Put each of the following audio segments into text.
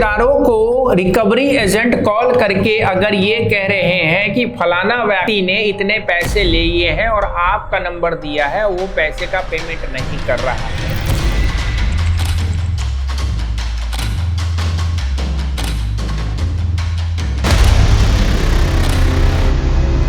रिश्तेदारों को recovery agent call करके अगर ये कह रहे हैं कि फलाना व्यक्ति ने इतने पैसे लिए हैं और आपका नंबर दिया है, वो पैसे का पेमेंट नहीं कर रहा है।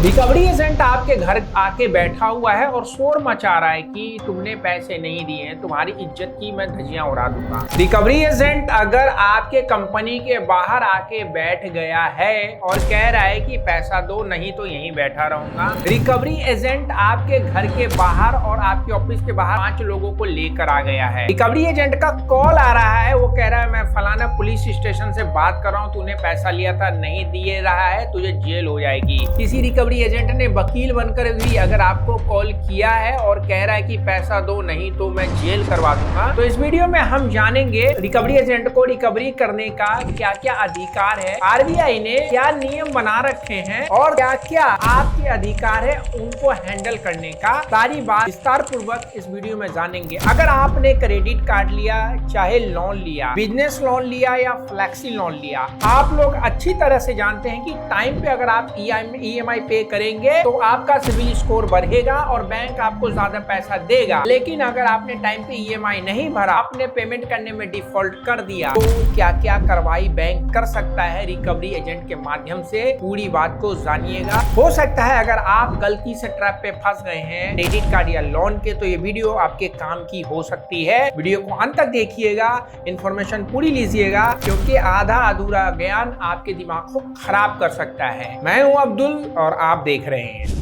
रिकवरी एजेंट आपके घर आके बैठा हुआ है और शोर मचा रहा है कि तुमने पैसे नहीं दिए हैं, तुम्हारी इज्जत की मैं धज्जियां उड़ा दूंगा। रिकवरी एजेंट अगर आपके कंपनी के बाहर आके बैठ गया है और कह रहा है कि पैसा दो नहीं तो यहीं बैठा रहूंगा। रिकवरी एजेंट आपके घर के बाहर और आपके ऑफिस के बाहर 5 लोगों को लेकर आ गया है। रिकवरी एजेंट का कॉल आ रहा है, वो कह रहा है मैं फलाना पुलिस स्टेशन से बात कर रहा हूँ, तूने पैसा लिया था नहीं दिए रहा है, तुझे जेल हो जाएगी। किसी रिकवरी एजेंट ने वकील बनकर भी अगर आपको कॉल किया है और कह रहा है कि पैसा दो नहीं तो मैं जेल करवा दूंगा, तो इस वीडियो में हम जानेंगे रिकवरी एजेंट को रिकवरी करने का क्या क्या अधिकार है, आरबीआई ने क्या नियम बना रखे हैं और क्या क्या आपके अधिकार है उनको हैंडल करने का। सारी बात विस्तार पूर्वक इस वीडियो में जानेंगे। अगर आपने क्रेडिट कार्ड लिया, चाहे लोन लिया, बिजनेस लोन लिया या फ्लेक्सी लोन लिया, आप लोग अच्छी तरह से जानते हैं कि टाइम पे अगर आप EMI पे करेंगे तो आपका सिविल स्कोर बढ़ेगा और बैंक आपको ज्यादा पैसा देगा। लेकिन अगर आपने टाइम पे EMI नहीं भरा, आपने पेमेंट करने में डिफॉल्ट कर दिया, तो क्या क्या कार्रवाई बैंक कर सकता है रिकवरी एजेंट के माध्यम से, पूरी बात को जानिएगा। हो सकता है अगर आप गलती से ट्रैप पे फंस गए हैं क्रेडिट कार्ड या लोन के, तो ये वीडियो आपके काम की हो सकती है। वीडियो को अंत तक देखिएगा, इंफॉर्मेशन पूरी लीजिएगा, क्योंकि आधा अधूरा ज्ञान आपके दिमाग को खराब कर सकता है। मैं हूं अब्दुल और आप देख रहे हैं।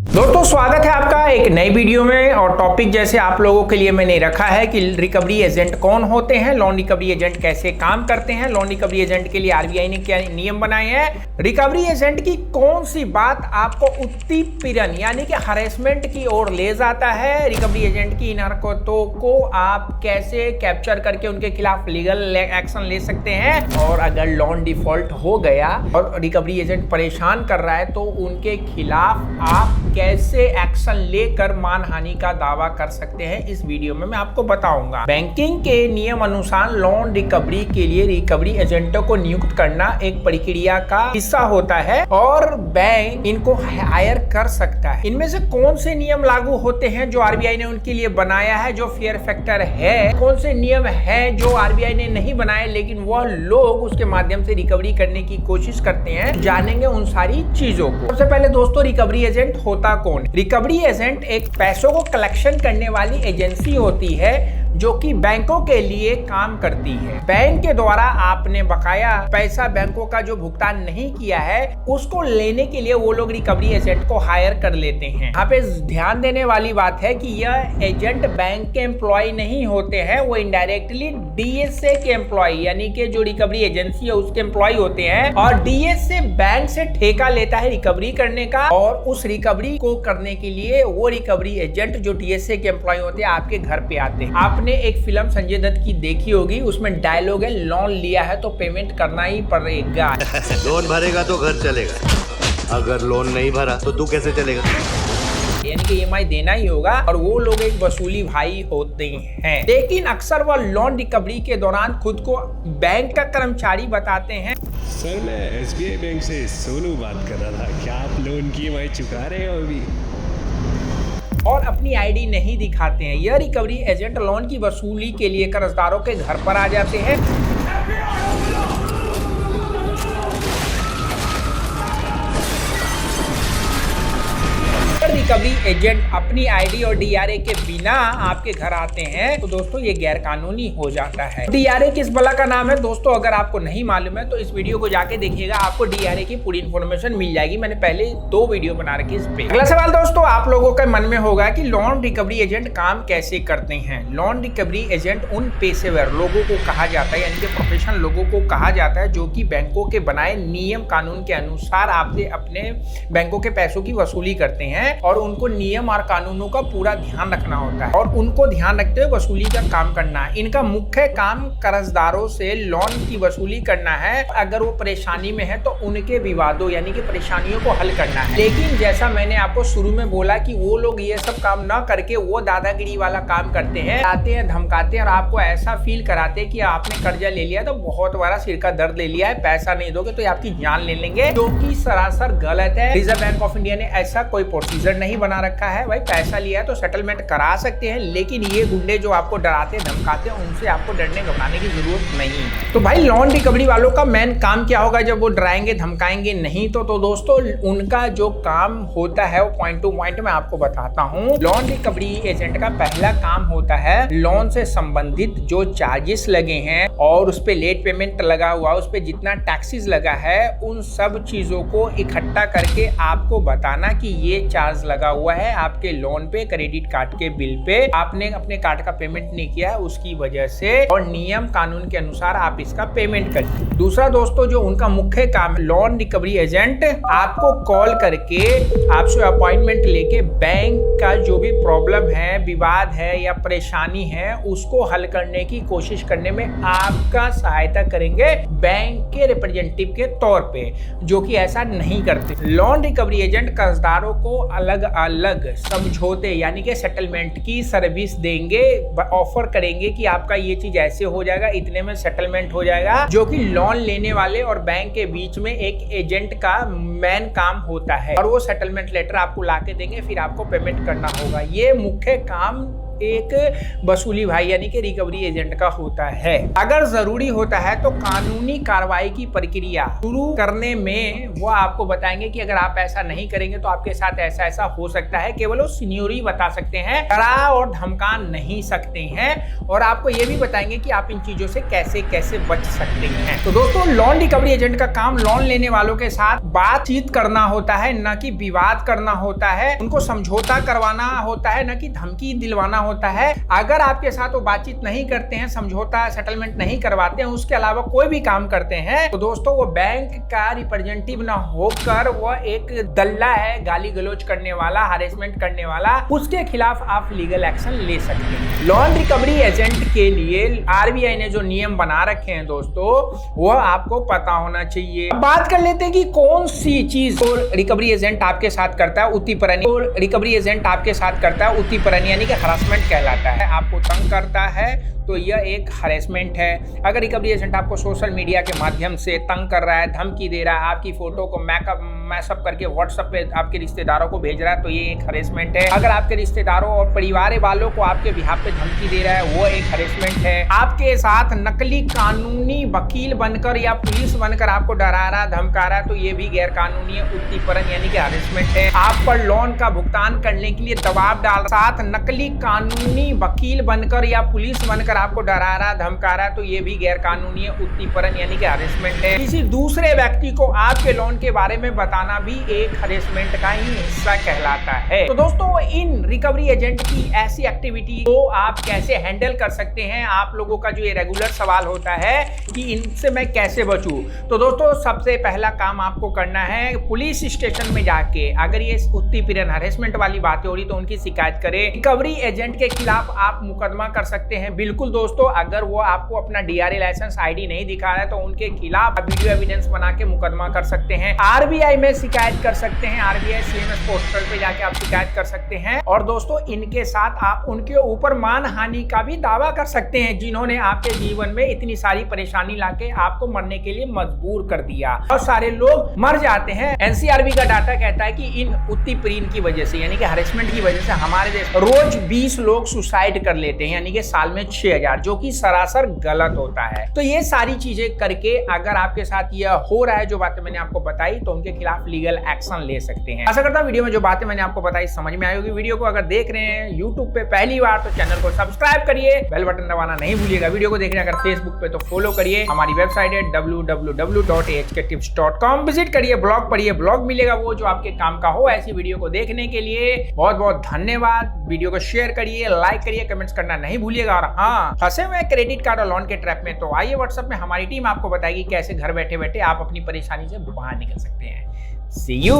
दोस्तों स्वागत है आपका एक नई वीडियो में। और टॉपिक जैसे आप लोगों के लिए मैंने रखा है कि रिकवरी एजेंट कौन होते हैं, लोन रिकवरी एजेंट कैसे काम करते हैं, लोन रिकवरी एजेंट के लिए आरबीआई ने क्या नियम बनाए हैं, रिकवरी एजेंट की कौन सी बात आपको उत्पीड़न यानी कि हरेसमेंट की ओर ले जाता है, रिकवरी एजेंट की इन हरकतों को आप कैसे कैप्चर करके उनके खिलाफ लीगल एक्शन ले सकते हैं, और अगर लोन डिफॉल्ट हो गया और रिकवरी एजेंट परेशान कर रहा है तो उनके खिलाफ आप कैसे एक्शन लेकर मानहानि का दावा कर सकते हैं, इस वीडियो में मैं आपको बताऊंगा। बैंकिंग के नियम अनुसार लोन रिकवरी के लिए रिकवरी एजेंटों को नियुक्त करना एक प्रक्रिया का हिस्सा होता है और बैंक इनको हायर कर सकता है। इनमें से कौन से नियम लागू होते हैं जो आरबीआई ने उनके लिए बनाया है, जो फेयर फैक्टर है, कौन से नियम है जो आरबीआई ने नहीं बनाए लेकिन वह लोग उसके माध्यम से रिकवरी करने की कोशिश करते हैं, जानेंगे उन सारी चीजों को। सबसे पहले दोस्तों रिकवरी एजेंट होता कौन? रिकवरी एजेंट एक पैसों को कलेक्शन करने वाली एजेंसी होती है जो कि बैंकों के लिए काम करती है। बैंक के द्वारा आपने बकाया पैसा बैंकों का जो भुगतान नहीं किया है उसको लेने के लिए वो लोग रिकवरी एजेंट को हायर कर लेते हैं। यहाँ पे ध्यान देने वाली बात है कि यह एजेंट बैंक के एम्प्लॉय नहीं होते हैं, वो इनडायरेक्टली डीएसए के एम्प्लॉय यानी कि जो रिकवरी एजेंसी है उसके एम्प्लॉय होते हैं, और डीएसए बैंक से ठेका लेता है रिकवरी करने का, और उस रिकवरी को करने के लिए वो रिकवरी एजेंट जो डीएसए के एम्प्लॉय होते हैं आपके घर पे आते हैं। आपने एक फिल्म संजय दत्त की देखी होगी, उसमें डायलॉग है लोन लिया है तो पेमेंट करना ही पड़ेगा। लोन भरेगा तो घर चलेगा, अगर लोन नहीं भरा तो तू कैसे चलेगा, यानी कि EMI देना ही होगा, और वो लोग एक वसूली भाई होते हैं। लेकिन अक्सर वह लोन रिकवरी के दौरान खुद को बैंक का कर्मचारी बताते हैं। सर मैं SBI बैंक से सोनू बात कर रहा था, क्या आप लोन की EMI चुका रहे हो अभी? और अपनी आईडी नहीं दिखाते हैं। यह रिकवरी एजेंट लोन की वसूली के लिए कर्जदारों के घर पर आ जाते हैं। रिकवरी एजेंट अपनी आईडी और डीआरए के बिना आपके घर आते हैं तो दोस्तों ये गैर कानूनी हो जाता है। डीआरए किस बला का नाम है दोस्तों, अगर आपको नहीं मालूम है तो इस वीडियो को जाके देखिएगा, आपको डीआरए की पूरी इन्फॉर्मेशन मिल जाएगी। मैंने पहले 2 वीडियो बना रखी इस पे। अगला सवाल दोस्तों आप लोगों के मन में होगा कि लोन रिकवरी एजेंट काम कैसे करते हैं। लोन रिकवरी एजेंट उन पेशेवर लोगों को कहा जाता है, यानी कि प्रोफेशनल लोगों को कहा जाता है जो कि बैंकों के बनाए नियम कानून के अनुसार आपसे अपने बैंकों के पैसों की वसूली करते हैं और और उनको नियम और कानूनों का पूरा ध्यान रखना होता है और उनको ध्यान रखते हुए वसूली का काम करना है। इनका मुख्य काम कर्जदारों से लोन की वसूली करना है। अगर वो परेशानी में है तो उनके विवादों यानी कि परेशानियों को हल करना है। लेकिन जैसा मैंने आपको शुरू में बोला कि वो लोग ये सब काम ना करके वो दादागिरी वाला काम करते हैं, आते हैं, धमकाते हैं और आपको ऐसा फील कराते हैं कि आपने कर्जा ले लिया तो बहुत बड़ा सिर का दर्द ले लिया है, पैसा नहीं दोगे तो ये आपकी जान ले लेंगे, जो कि सरासर गलत है। रिजर्व बैंक ऑफ इंडिया ने ऐसा कोई प्रोसीजर नहीं बना रखा है। भाई पैसा लिया है तो सेटलमेंट करा सकते हैं, लेकिन ये गुंडे जो आपको डराते धमकाते हैं उनसे आपको डरने घबराने की जरूरत नहीं है। तो भाई लोन रिकवरी वालों का मेन काम क्या होगा जब वो डराएंगे धमकाएंगे नहीं तो दोस्तों उनका जो काम होता है वो पॉइंट टू पॉइंट मैं आपको बताता हूँ। लोन रिकवरी एजेंट का पहला काम होता है लोन से संबंधित जो चार्जेस लगे हैं और उस पे लेट पेमेंट लगा हुआ, उस पे जितना टैक्सेस लगा है, उन सब चीजों को इकट्ठा करके आपको बताना कि ये चार्ज लगा हुआ है आपके लोन पे, क्रेडिट कार्ड के बिल पे, आपने अपने कार्ड का पेमेंट नहीं किया उसकी वजह से और नियम कानून के अनुसार आप इसका पेमेंट करिए। दूसरा दोस्तों जो उनका मुख्य काम है, लोन रिकवरी एजेंट आपको कॉल करके आपसे अपॉइंटमेंट लेके बैंक का जो भी प्रॉब्लम है, विवाद है या परेशानी है उसको हल करने की कोशिश करने में आपका सहायता करेंगे बैंक के रिप्रेजेंटेटिव के तौर पे, जो कि ऐसा नहीं करते। लोन रिकवरी एजेंट कर्जदारों को अलग अलग समझौते यानी कि सेटलमेंट की सर्विस देंगे, ऑफर करेंगे कि आपका ये चीज ऐसे हो जाएगा, इतने में सेटलमेंट हो जाएगा, जो कि लोन लेने वाले और बैंक के बीच में एक एजेंट का मेन काम होता है और वो सेटलमेंट लेटर आपको लाके देंगे, फिर आपको पेमेंट करना होगा। ये मुख्य काम एक वसूली भाई यानी कि रिकवरी एजेंट का होता है। अगर जरूरी होता है तो कानूनी कार्रवाई की प्रक्रिया शुरू करने में वो आपको बताएंगे कि अगर आप ऐसा नहीं करेंगे तो आपके साथ ऐसा ऐसा हो सकता है। केवल वो सीनियोरी बता सकते हैं, डरा और धमका नहीं सकते हैं और आपको ये भी बताएंगे कि आप इन चीजों से कैसे कैसे बच सकते हैं। तो दोस्तों लोन रिकवरी एजेंट का काम लोन लेने वालों के साथ बातचीत करना होता है, न कि विवाद करना होता है, उनको समझौता करवाना होता है, न कि धमकी दिलवाना होता है। अगर आपके साथ वो बातचीत नहीं करते हैं, समझौता सेटलमेंट नहीं करवाते हैं, उसके अलावा कोई भी काम करते हैं तो दोस्तों वो बैंक का रिप्रेजेंटेटिव ना होकर वो एक दल्ला है, गाली गलौज करने वाला, हरेसमेंट करने वाला, उसके खिलाफ आप लीगल एक्शन ले सकते हैं। लोन रिकवरी एजेंट के लिए आरबीआई ने जो नियम बना रखे हैं दोस्तों वो आपको पता होना चाहिए। बात कर लेते हैं कि कौन सी चीज रिकवरी एजेंट आपके साथ करता है। उत्तीपरण रिकवरी एजेंट आपके साथ करता है उत्तीपरण यानी कि हरासमेंट कहलाता है। आपको तंग करता है तो यह एक हरेसमेंट है। अगर रिकवरी एजेंट आपको सोशल मीडिया के माध्यम से तंग कर रहा है, धमकी दे रहा है, आपकी फोटो को मैसअप करके व्हाट्सएप पे आपके रिश्तेदारों को भेज रहा है तो ये एक हरेसमेंट है। अगर आपके रिश्तेदारों और परिवार वालों को आपके बिहाफ पे धमकी दे रहा है वो एक हरेसमेंट है। आपके साथ नकली कानूनी वकील बनकर या पुलिस बनकर आपको डरा रहा धमका रहा है तो ये भी गैर कानूनी है, उत्तीपरण यानी कि हरेसमेंट है। आप पर लोन का भुगतान करने के लिए दबाव डाल साथ नकली कानूनी वकील बनकर या पुलिस बनकर आपको डरा रहा धमका रहा तो ये भी गैर कानूनी है, उत्तीपरण यानी कि हरेसमेंट है। किसी दूसरे व्यक्ति को आपके लोन के बारे में बताना भी एक हरेसमेंट का ही हिस्सा कहलाता है। तो दोस्तों इन रिकवरी एजेंट की ऐसी एक्टिविटी को आप कैसे हैंडल कर सकते हैं, आप लोगों का जो ये रेगुलर सवाल होता है कि इनसे मैं कैसे बचूं, तो दोस्तों सबसे पहला काम आपको करना है पुलिस स्टेशन में जाके अगर ये उत्तीपरण हरेसमेंट वाली बातें हो रही तो उनकी शिकायत करें। रिकवरी एजेंट के खिलाफ आप मुकदमा कर सकते हैं। बिल्कुल दोस्तों अगर वो आपको अपना डीआरए लाइसेंस आईडी नहीं दिखा रहा है तो उनके खिलाफ वीडियो एविडेंस बना के मुकदमा कर सकते हैं। आरबीआई में शिकायत कर सकते हैं, आरबीआई सीएमएस पोर्टल पे जाके आप शिकायत कर सकते हैं। और दोस्तों इनके साथ आप उनके ऊपर मानहानि का भी दावा कर सकते हैं जिन्होंने आपके जीवन में इतनी सारी परेशानी लाके आपको मरने के लिए मजबूर कर दिया। बहुत सारे लोग मर जाते हैं। एनसीआरबी का डाटा कहता है कि इन उत्तीपरण की वजह से यानी कि हरेसमेंट की वजह से हमारे देश रोज 20 लोग सुसाइड कर लेते हैं यानी कि साल में 6000, जो कि सरासर गलत होता है। तो ये सारी चीजें करके अगर आपके साथ यह हो रहा है जो बातें मैंने आपको बताई तो उनके खिलाफ लीगल एक्शन ले सकते हैं। आशा करता हूं वीडियो में जो बातें मैंने आपको बताई समझ में आई होगी। वीडियो को अगर देख रहे हैं यूट्यूब पे पहली बार तो चैनल को सब्सक्राइब करिए, बेल बटन दबाना नहीं भूलिएगा। वीडियो को देख रहे हैं अगर फेसबुक पे तो फॉलो करिए। हमारी वेबसाइट है www.ahktips.com, विजिट करिए, ब्लॉग पढ़िए, ब्लॉग मिलेगा वो जो आपके काम का हो। ऐसी वीडियो को देखने के लिए बहुत बहुत धन्यवाद। वीडियो को शेयर करिए, लाइक करिए, कमेंट्स करना नहीं भूलिएगा। और हाँ, फंसे हुए क्रेडिट कार्ड और लोन के ट्रैप में तो आइए व्हाट्सएप में हमारी टीम आपको बताएगी कैसे घर बैठे बैठे आप अपनी परेशानी से बाहर निकल सकते हैं। See you!